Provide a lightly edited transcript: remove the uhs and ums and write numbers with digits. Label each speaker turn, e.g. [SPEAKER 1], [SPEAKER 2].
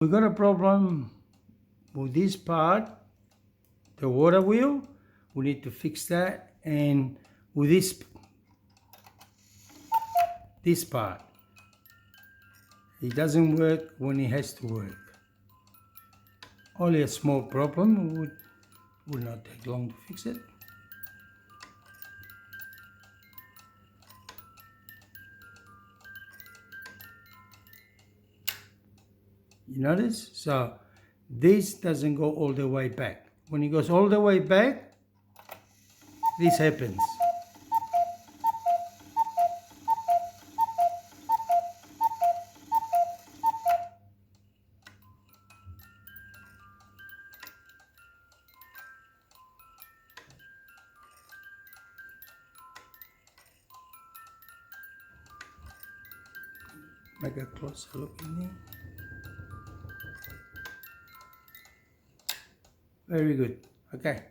[SPEAKER 1] We got a problem with this part, the water wheel. We need to fix that, and with this part, it doesn't work when it has to work. Only a small problem, would not take long to fix it. You notice? So this doesn't go all the way back. When it goes all the way back, this happens. Make a closer look in there. Very good. Okay.